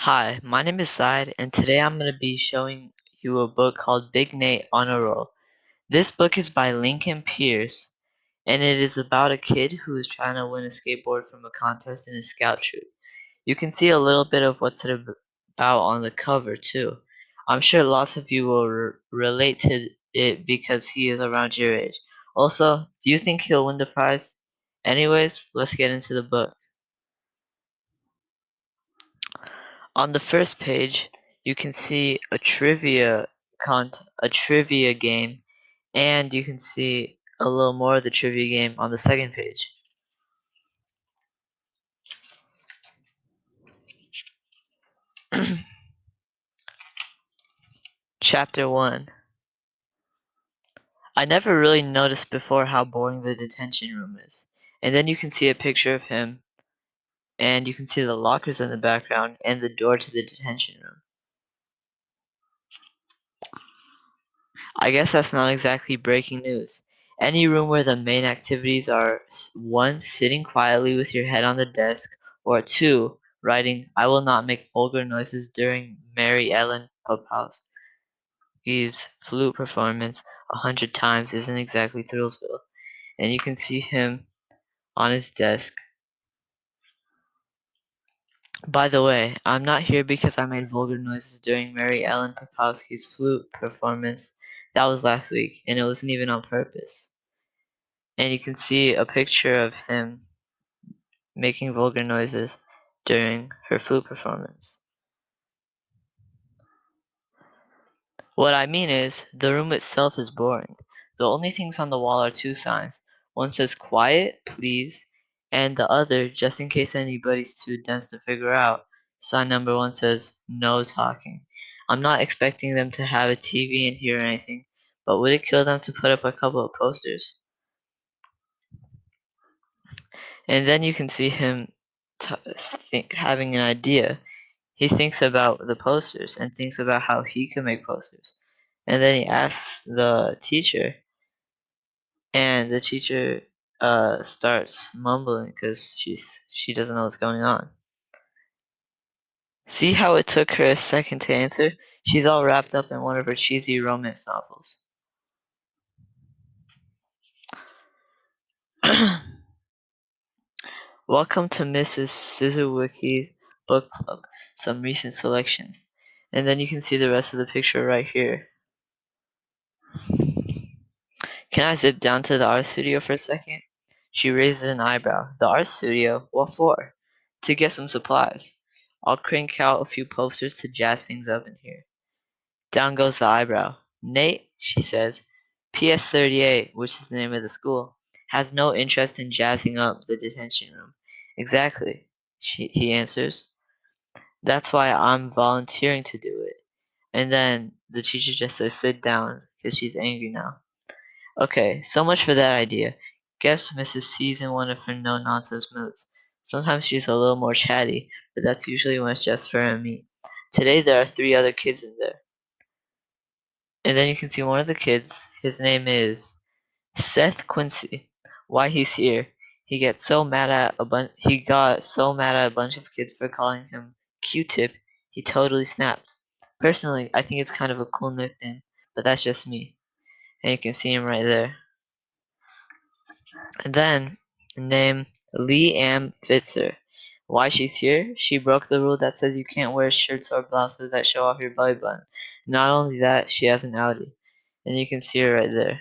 Hi, my name is Zaid, and today I'm going to be showing you a book called Big Nate on a Roll. This book is by Lincoln Pierce, and it is about a kid who is trying to win a skateboard from a contest in a scout troop. You can see a little bit of what's it about on the cover, too. I'm sure lots of you will relate to it because he is around your age. Also, do you think he'll win the prize? Anyways, let's get into the book. On the first page, you can see a trivia game, and you can see a little more of the trivia game on the second page. Chapter 1. I never really noticed before how boring the detention room is. And then you can see a picture of him, and you can see the lockers in the background and the door to the detention room. I guess that's not exactly breaking news. Any room where the main activities are 1. Sitting quietly with your head on the desk, or 2. Writing, I will not make vulgar noises during Mary Ellen Popowski's flute performance 100 times isn't exactly Thrillsville. And you can see him on his desk. By the way, I'm not here because I made vulgar noises during Mary Ellen Popowski's flute performance. That was last week, and it wasn't even on purpose. And you can see a picture of him making vulgar noises during her flute performance. What I mean is, the room itself is boring. The only things on the wall are two signs. One says quiet, please, and the other, just in case anybody's too dense to figure out, sign number 1 says no talking. I'm not expecting them to have a TV in here or anything, but would it kill them to put up a couple of posters? And then you can see him having an idea. He thinks about the posters and thinks about how he can make posters. And then he asks the teacher, and the teacher starts mumbling because she doesn't know what's going on. See how it took her a second to answer? She's all wrapped up in one of her cheesy romance novels. Welcome to Mrs. Scissorwicky's book club. Some recent selections. And then you can see the rest of the picture right here. Can I zip down to the art studio for a second? She raises an eyebrow. The art studio? What for? To get some supplies. I'll crank out a few posters to jazz things up in here. Down goes the eyebrow. Nate, she says, PS38, which is the name of the school, has no interest in jazzing up the detention room. Exactly, he answers. That's why I'm volunteering to do it. And then the teacher just says sit down because she's angry now. Okay, so much for that idea. Guess Mrs. C's in one of her no-nonsense moods. Sometimes she's a little more chatty, but that's usually when it's just her and me. Today there are 3 other kids in there. And then you can see one of the kids, his name is Seth Quincy. Why he's here. He got so mad at a bunch of kids for calling him Q-tip, he totally snapped. Personally, I think it's kind of a cool nickname, but that's just me. And you can see him right there. And then, name Lee Ann Fitzer. Why she's here? She broke the rule that says you can't wear shirts or blouses that show off your belly button. Not only that, she has an Audi. And you can see her right there.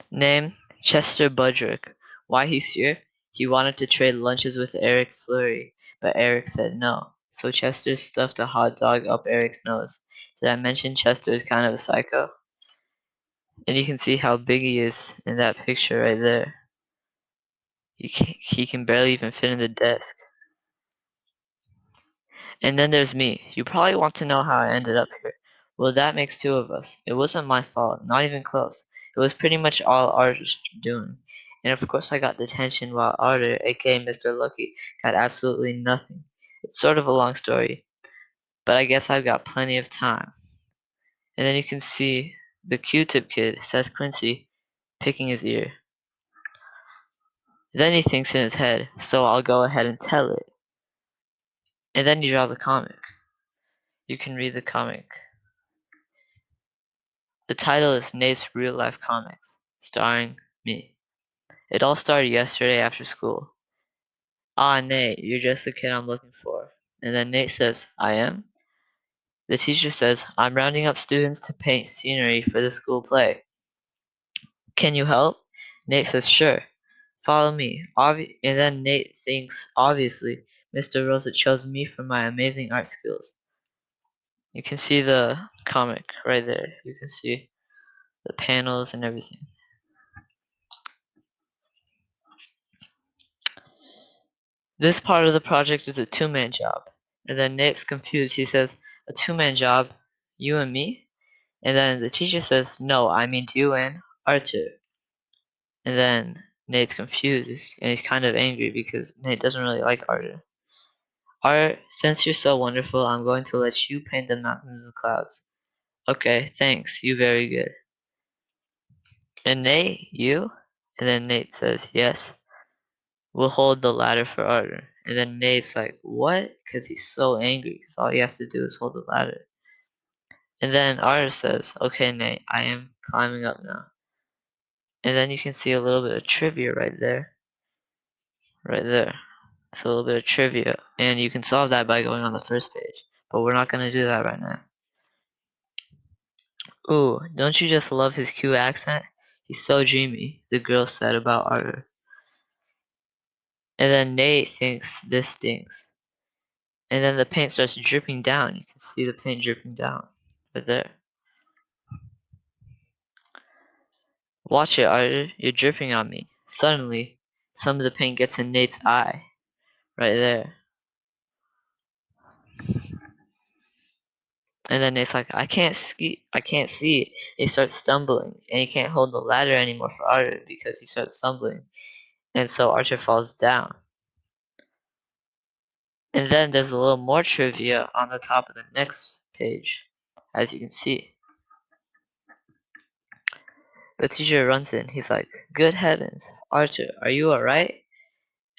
Name Chester Budrick. Why he's here? He wanted to trade lunches with Eric Fleury, but Eric said no. So Chester stuffed a hot dog up Eric's nose. Did I mention Chester is kind of a psycho? And you can see how big he is in that picture right there. He can barely even fit in the desk. And then there's me. You probably want to know how I ended up here. Well, that makes 2 of us. It wasn't my fault, not even close. It was pretty much all Arter's doing. And of course I got detention while Arter, aka Mr. Lucky, got absolutely nothing. It's sort of a long story, but I guess I've got plenty of time. And then you can see the Q-tip kid, Seth Quincy, picking his ear. Then he thinks in his head, so I'll go ahead and tell it. And then he draws a comic. You can read the comic. The title is Nate's Real Life Comics, starring me. It all started yesterday after school. Ah, Nate, you're just the kid I'm looking for. And then Nate says, I am? The teacher says, I'm rounding up students to paint scenery for the school play. Can you help? Nate says, sure. Follow me. And then Nate thinks, obviously, Mr. Rosa chose me for my amazing art skills. You can see the comic right there. You can see the panels and everything. This part of the project is a two-man job. And then Nate's confused. He says, a two-man job? You and me? And then the teacher says, no, I mean you and Arthur. And then Nate's confused and he's kind of angry because Nate doesn't really like Arthur. Art, since you're so wonderful, I'm going to let you paint the mountains and clouds. Okay, thanks. You very good. And Nate, you? And then Nate says, yes. We'll hold the ladder for Arthur. And then Nate's like, what? Because he's so angry because all he has to do is hold the ladder. And then Arthur says, okay, Nate, I am climbing up now. And then you can see a little bit of trivia right there. Right there. It's a little bit of trivia. And you can solve that by going on the first page. But we're not going to do that right now. Ooh, don't you just love his cute accent? He's so dreamy, the girl said about Arthur. And then Nate thinks this stinks. And then the paint starts dripping down. You can see the paint dripping down. Right there. Watch it, Arthur. You're dripping on me. Suddenly, some of the paint gets in Nate's eye. Right there. And then Nate's like, I can't see. He starts stumbling. And he can't hold the ladder anymore for Arthur because he starts stumbling. And so Arthur falls down. And then there's a little more trivia on the top of the next page, as you can see. The teacher runs in. He's like, good heavens, Arthur, are you alright?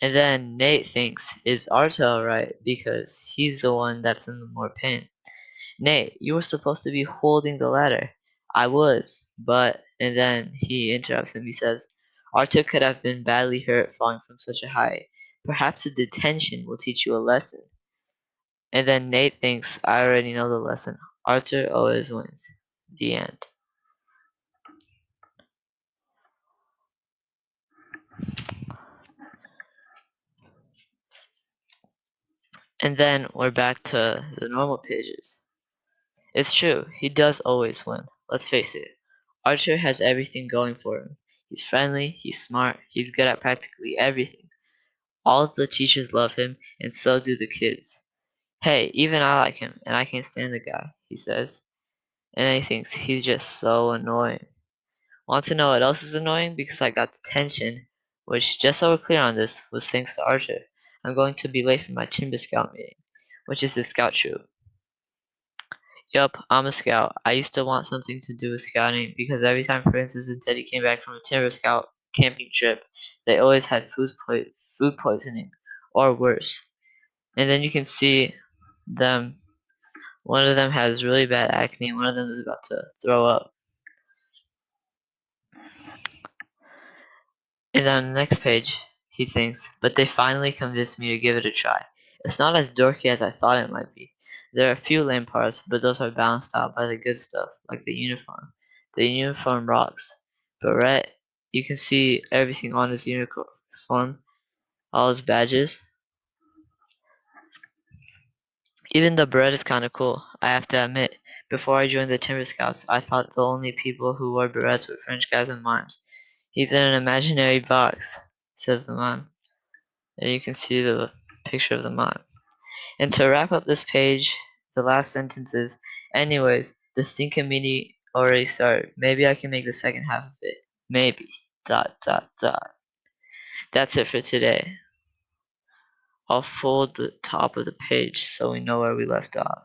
And then Nate thinks, is Arthur alright? Because he's the one that's in the more pain. Nate, you were supposed to be holding the ladder. I was, but, and then he interrupts him. He says, Arthur could have been badly hurt falling from such a height. Perhaps a detention will teach you a lesson. And then Nate thinks, I already know the lesson. Arthur always wins. The end. And then we're back to the normal pages. It's true, he does always win. Let's face it. Arthur has everything going for him. He's friendly, he's smart, he's good at practically everything. All of the teachers love him, and so do the kids. Hey, even I like him, and I can't stand the guy, he says. And then he thinks he's just so annoying. Want to know what else is annoying? Because I got detention, which, just so we're clear on this, was thanks to Archer. I'm going to be late for my Timber Scout meeting, which is the scout troop. Yup, I'm a scout. I used to want something to do with scouting because every time Francis and Teddy came back from a Timber Scout camping trip, they always had food poisoning, or worse. And then you can see them. One of them has really bad acne, one of them is about to throw up. And on the next page, he thinks, but they finally convinced me to give it a try. It's not as dorky as I thought it might be. There are a few lame parts, but those are balanced out by the good stuff, like the uniform. The uniform rocks. Beret, you can see everything on his uniform, all his badges. Even the beret is kinda cool, I have to admit. Before I joined the Timber Scouts, I thought the only people who wore berets were French guys and mimes. He's in an imaginary box, says the mime. And you can see the picture of the mime. And to wrap up this page, the last sentence is, anyways, the stinking meeting already started. Maybe I can make the second half of it. Maybe. Dot dot dot. That's it for today. I'll fold the top of the page so we know where we left off.